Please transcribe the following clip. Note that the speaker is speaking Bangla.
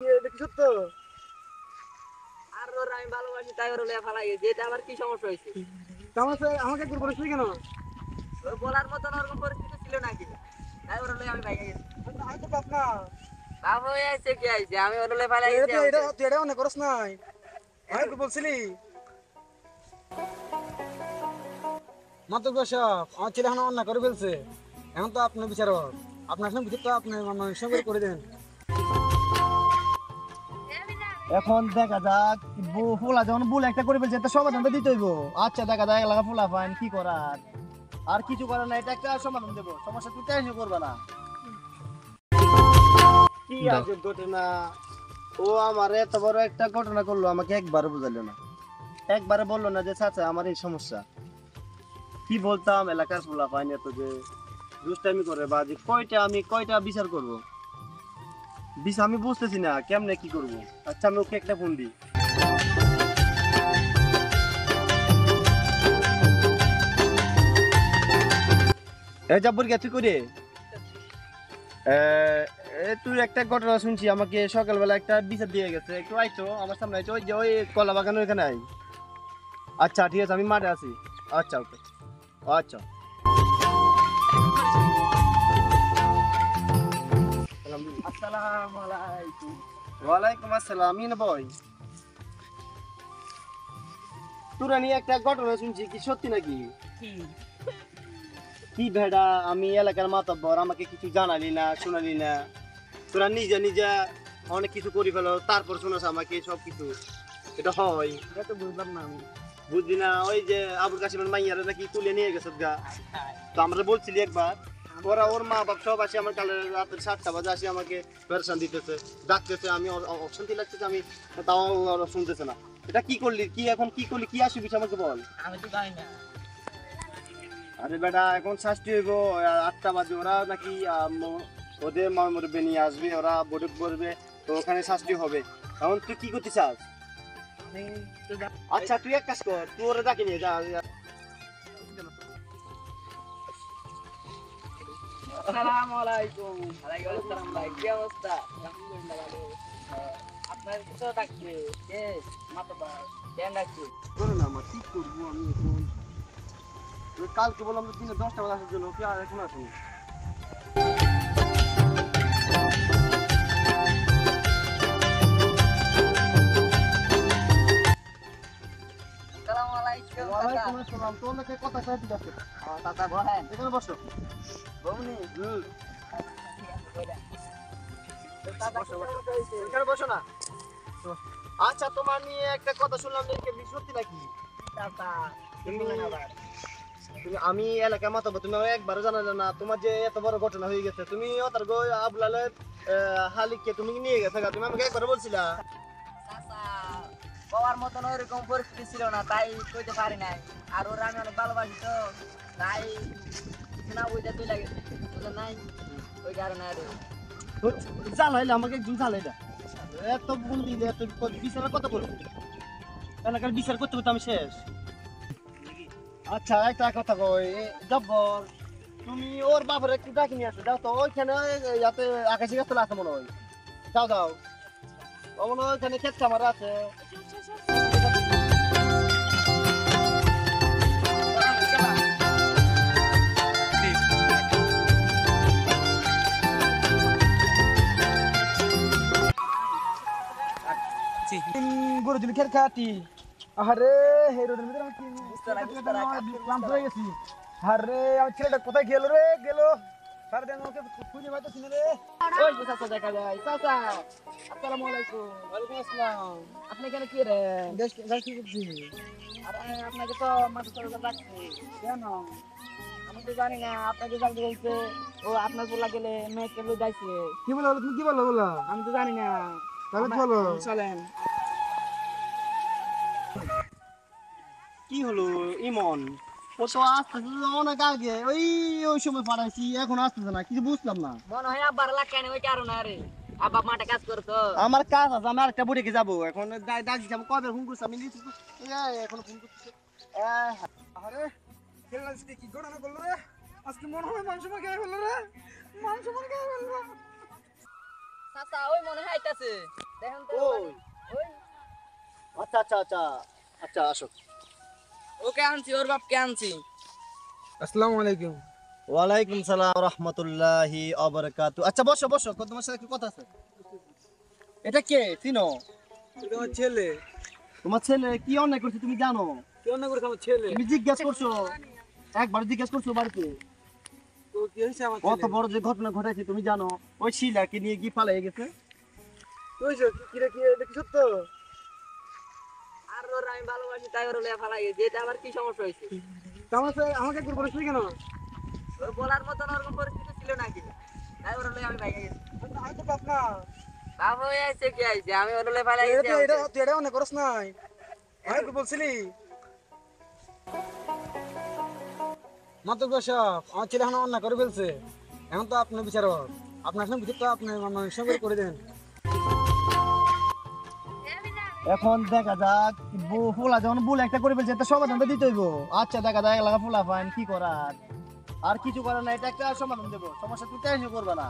দেখি সত্য আর ওর আমি ভালোবাসি তাই ওর লেখা লাগে যেটা আমার কি সমস্যা হয়েছে আমাকে একবার বলিস কেন? ওর বলার মতন ওরকম পরিস্থিতি ছিল নাকি তাই ওর লেগে আমি ভাইয়া গেছি আমি তো বাপ না। বাপ হয়ে আইছে কি আইছে আমি ওর লেগে ভালো এটা গেছি তো এটা তুই এটা অনেক করস নাই। আমি তো বলছিলি মাত্র সাহেব আমার ছেলে এখন অন্যায় করে ফেলছে। এখন তো আপনার বিচারক, আপনার সঙ্গে বিচার তো আপনি সঙ্গে করে দেন। এখন দেখা যাক ফুলা যখন ভুল একটা করে ফেলছে একটা সমাধান তো দিতে হইব। আচ্ছা দেখা যাক এলাকা ফুলা ফাইন কি করার, আর কিছু করার না, এটা একটা সমাধান দেবো, সমস্যা তুই টেনশন করবে না। কি আছে ঘটনা? ও আমার এত বড় একটা ঘটনা করলো, আমাকে একবারও বুঝালো না, একবারে বললো না যে চাচা আমার এই সমস্যা। কি বলতাম এলাকার ফুলা ফাইন এত যে দুষ্টামি করে বা যে কয়টা বিচার করবো, আমি বুঝতেছি না কেমনে কি করবো। আচ্ছা আমি ওকে একটা ফোন দিই। এই যাব্বর গেছি করে তুই একটা ঘটনা শুনছি, আমাকে সকালবেলা একটা বিচার দিয়ে গেছে, একটু আইতো আমার সামনে আইতো, ওই যে ওই কলা বাগানের ওইখানে আই। আচ্ছা ঠিক আছে আমি মাঠে আছি। আচ্ছা ওকে আচ্ছা। আসসালামু আলাইকুম ওয়ালাইকুম আসসালাম। ইন বয় তোরা নিয়ে একটা ঘটনা শুনছি, কি সত্যি নাকি? কি কি ভেড়া, আমি এলাকার মাতব্বর, আমাকে কিছু জানালি না শোনালি না, তোরা নিজে নিজে অনেক কিছু করি ফেলো, তারপর শোনাস আমাকে সব কিছু। এটা হয়? এটা তো বুঝলাম না আমি। বুঝলি না? ওই যে আবুল কাশিমের মাইয়ারে নাকি তুলে নিয়ে গেছে গা, তো আমরা বলছিলি একবার, ওরা ওর মা বাপ সব আসে আমার কালে রাত 7টা বাজে আসে আমাকে পেরেশান দিতেছে, ডাকতেছে, আমি অশান্তি লাগতেছে, আমি তাও ওরা শুনতেছে না। এটা কি করলি, কি এখন কি করলি, কি আসবি আমাকে বল। আমি তো জানি না আরে বেটা এখন শাস্তি হইব, 8টা বাজে, ওরা নাকি ওদের মরবে নিয়ে আসবে, ওরা বৈঠক করবে, তো ওখানে শাস্তি হবে। এখন তুই কি করতে চাস? আমি তো আচ্ছা তুই এক কাজ কর, তুই ওরা ডাকে নিয়ে যা। আসসালামু আলাইকুম ওয়ালাইকুম আসসালাম ভাই কি অবস্থা আলহামদুলিল্লাহ ভালো আপনার কিছু ডাকছে কে মাতবা কেন ডাকছে করে না আমার ঠিক করবো আমি এখন। কালকে বললাম তো দিনে 10টা বাজে আসার জন্য, কি আর এখন আসুন। আসসালামু আলাইকুম ওয়ালাইকুম আসসালাম। তোর নাকি কথা কয়ে ঠিক আছে, কাকা বলেন এখানে বসো। বউনি এখানে বসো না। আচ্ছা তোমার নিয়ে একটা কথা শুনলাম, সত্যি নাকি? আমি এলাকার মাতাবো, তুমি আমাকে একবারও জানালে না, তোমার যে এত বড় ঘটনা হয়ে গেছে, তুমি ওতার আবুলালের হালিককে তুমি নিয়ে গেছে, তুমি আমাকে একবারও বলছিলা। বাবার মতন ওইরকম পরিস্থিতি ছিল না তাই কইতে পারি নাই আর ওরা আমি অনেক ভালোবাসি তো তাই না বুঝতে তুই লাগে বুঝলেন নাই ওই কারণে আর জ্বালাইলে আমাকে একদিন জ্বালাইলা, এত বন্দি এত বিচার কত করবো, এলাকার বিচার করতে করতে আমি শেষ। আচ্ছা একটা কথা কই জব্বর, তুমি ওর বাপরে একটু ডাকি নিয়ে আসো, যাও তো ওইখানে যাতে আকাশি গাছ তোলা আছে মনে হয়, যাও যাও, ও মনে হয় ওইখানে ক্ষেত খামার আছে। গরু দিন খের খাটি। আরে হে রোদের ভিতরে আমি ক্লান্ত হয়ে গেছি। আরে আমার ছেলেটা কোথায় গেল রে? গেল সারাদিন ওকে খুঁজে পাইতেছি না রে। ওই যে চাচা দেখা যায় চাচা আসসালামু আলাইকুম ওয়ালাইকুম আসসালাম। আপনি এখানে কি রে দেশ দেশ কি করছি? আরে আপনাকে তো মাথা চলে ডাকছি কেন? আমি তো জানি না আপনাকে জানতে বলছে ও আপনার বলা গেলে মেয়েকে লই যাইছে কি বলো তুমি কি বলো বলো? আমি তো জানি না তাহলে কি বলো? চলেন কি হলো ইমন, ও তো আসতেছে অনেক আগে, ওই ওই সময় পাঠাইছি, এখন আসতেছে না, কিছু বুঝলাম না। মনে হয় আব্বার লাগায় ওই কারণে আরে আব্বা মাঠে কাজ করতো আমার কাজ আছে, আমি আরেকটা বুড়িকে যাবো এখন, ডাক দিচ্ছি, আমি কবে ফোন করছি, আমি এখন ফোন করতেছি। আরে খেলনা আজকে কি ঘটনা করলো রে? আজকে মনে হয় মাংস মার খেয়ে ফেললো রে। মাংস মার খেয়ে ফেললো। চাচা ওই মনে হয় আইতাছে দেখেন তো ওই ওই আচ্ছা আচ্ছা আচ্ছা আচ্ছা আসো। ওকে আনছি ওর বাপকে আনছি আসসালামু আলাইকুম। ওয়ালাইকুম সালাম রাহমাতুল্লাহি ওয়া বারাকাতু। আচ্ছা বসো বসো, তোমার সাথে একটু কথা আছে। এটা কে চিনো? এটা আমার ছেলে। তোমার ছেলে কি অন্যায় করছে তুমি জানো? কি অন্যায় করেছে আমার ছেলে? তুমি জিজ্ঞেস করছো, একবার জিজ্ঞেস করছো বাড়িতে? তো কি হয়েছে আমার কত ছেলে? বড় যে ঘটনা ঘটাইছে তুমি জানো? ওই শিলাকে নিয়ে কি পালিয়ে গেছে। কি হয়েছে? কি রে কি এটা কি সত্য? আর ওর আমি ভালোবাসি তাই ওর লয়ে ফালাই গেছি এটা আবার কি সমস্যা হয়েছে আমাকে একবার বলিস কেন? ওর বলার মতন ওরকম পরিস্থিতি ছিল নাকি তাই ওর লয়ে আমি ভাইগা গেছি আমি তো বাপ না। বাবা হয়ে আইছে কি আইছে আমি ওর লয়ে ফালাই এটা গেছি তো- এটা তুই এটা অনেক করস নাই। আমি একবার বলছিলি। মাতব সাহেব, আমার ছেলে এখন অন্যায় করে ফেলছে। এখন তো আপনার বিচারক। আপনার সঙ্গে বিচার তো আপনি আমার সঙ্গে করে দেন। এখন দেখা যাক ফুলা যখন ভুল একটা করে ফেলছে একটা সমাধান তো দিতে হইব। আচ্ছা দেখা যাক এলাকা ফুলা ফাইন কি করার, আর কিছু করার না, এটা একটা সমাধান দেবো, সমস্যা তুমি টেনশন করবে না।